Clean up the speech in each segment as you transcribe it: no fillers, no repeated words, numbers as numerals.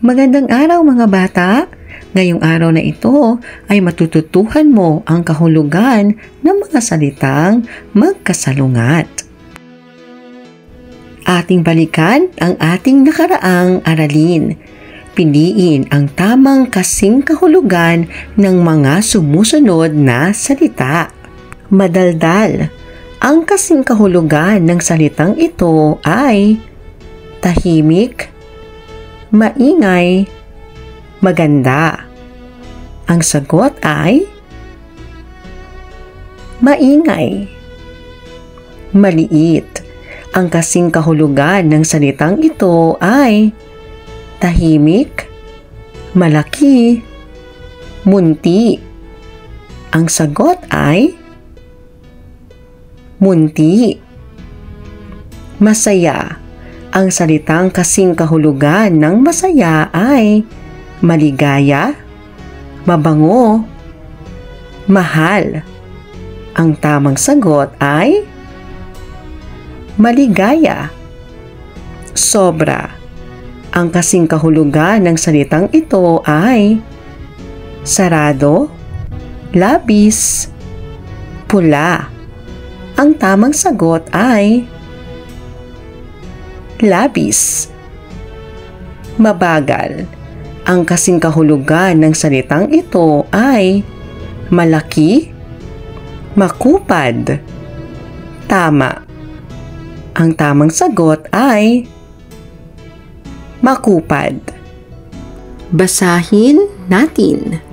Magandang araw mga bata! Ngayong araw na ito ay matututuhan mo ang kahulugan ng mga salitang magkasalungat. Ating balikan ang ating nakaraang aralin. Piliin ang tamang kasing kahulugan ng mga sumusunod na salita. Madaldal. Ang kasing kahulugan ng salitang ito ay tahimik, maingay, maganda. Ang sagot ay maingay. Maliit. Ang kasing kahulugan ng salitang ito ay tahimik, malaki, munti. Ang sagot ay munti. Masaya. Ang salitang kasing kahulugan ng masaya ay maligaya, mabango, mahal. Ang tamang sagot ay maligaya. Sobra. Ang kasing kahulugan ng salitang ito ay sarado, labis, pula. Ang tamang sagot ay labis. Mabagal. Ang kasing kahulugan ng salitang ito ay malaki, makupad, tama. Ang tamang sagot ay makupad. Basahin natin.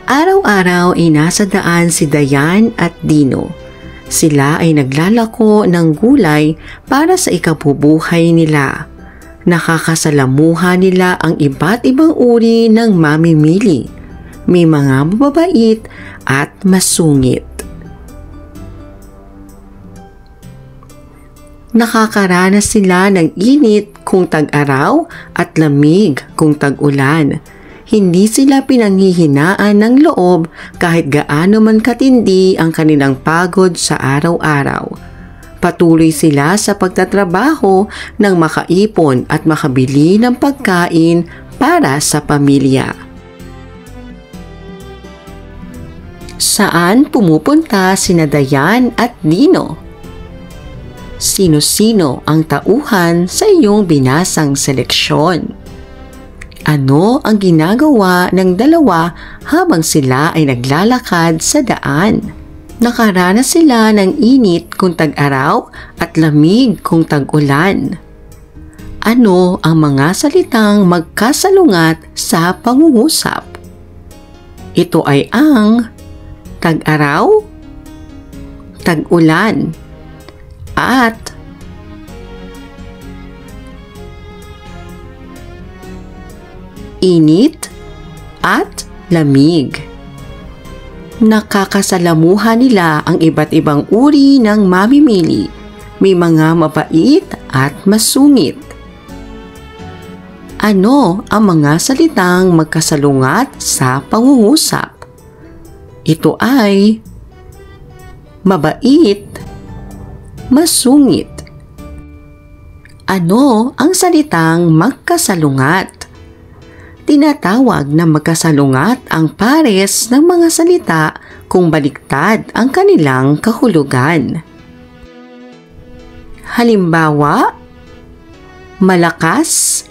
Araw-araw ay nasa daan si Dayan at Dino. Sila ay naglalako ng gulay para sa ikabubuhay nila. Nakakasalamuha nila ang iba't ibang uri ng mamimili. May mga mababait at masungit. Nakakaranas sila ng init kung tag-araw at lamig kung tag-ulan. Hindi sila pinanghihinaan ng loob kahit gaano man katindi ang kanilang pagod sa araw-araw. Patuloy sila sa pagtatrabaho nang makaipon at makabili ng pagkain para sa pamilya. Saan pumupunta sina Dayan at Dino? Sino-sino ang tauhan sa iyong binasang seleksyon? Ano ang ginagawa ng dalawa habang sila ay naglalakad sa daan? Nakaranas sila ng init kung tag-araw at lamig kung tag-ulan. Ano ang mga salitang magkasalungat sa pangungusap? Ito ay ang tag-araw, tag-ulan, at init at lamig. Nakakasalamuha nila ang iba't ibang uri ng mamimili. May mga mabait at masungit. Ano ang mga salitang magkasalungat sa pangungusap? Ito ay mabait, masungit. Ano ang salitang magkasalungat? Tinatawag na magkasalungat ang pares ng mga salita kung baliktad ang kanilang kahulugan. Halimbawa, malakas,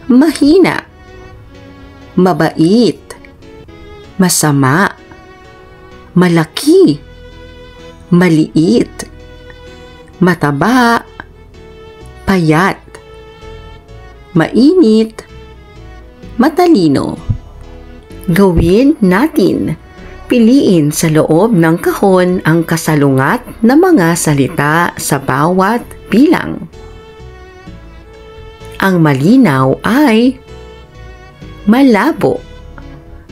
mahina, mabait, masama, malaki, maliit, mataba, payat, mainit, matalino. Gawin natin. Piliin sa loob ng kahon ang kasalungat na mga salita sa bawat bilang. Ang malinaw ay malabo,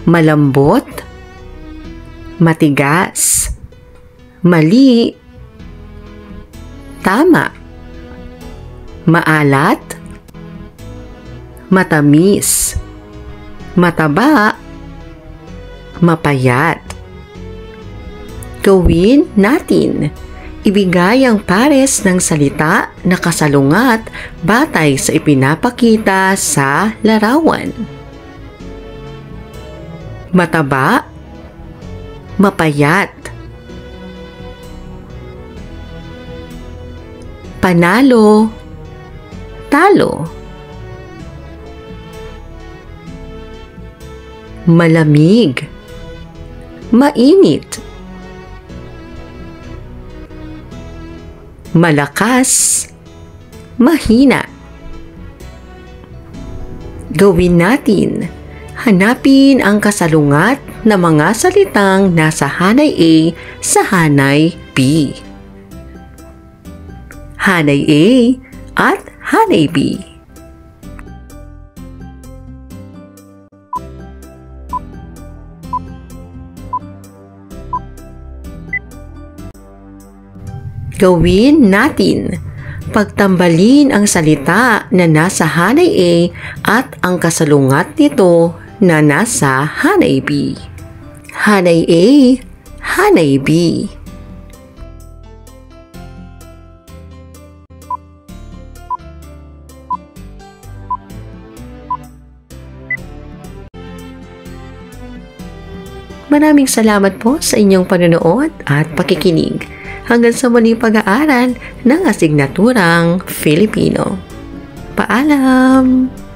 malambot, matigas, mali, tama, maalat, matamis, mataba, mapayat. Gawin natin. Ibigay ang pares ng salita na kasalungat batay sa ipinapakita sa larawan. Mataba, mapayat. Panalo, talo. Malamig, mainit. Malakas, mahina. Gawin natin. Hanapin ang kasalungat na mga salitang nasa hanay A sa hanay B. Hanay A at hanay B. Gawin natin. Pagtambalin ang salita na nasa hanay A at ang kasalungat nito na nasa hanay B. Hanay A, hanay B. Maraming salamat po sa inyong panonood at pakikinig. Hanggang sa muling pag-aaral ng asignaturang Filipino. Paalam!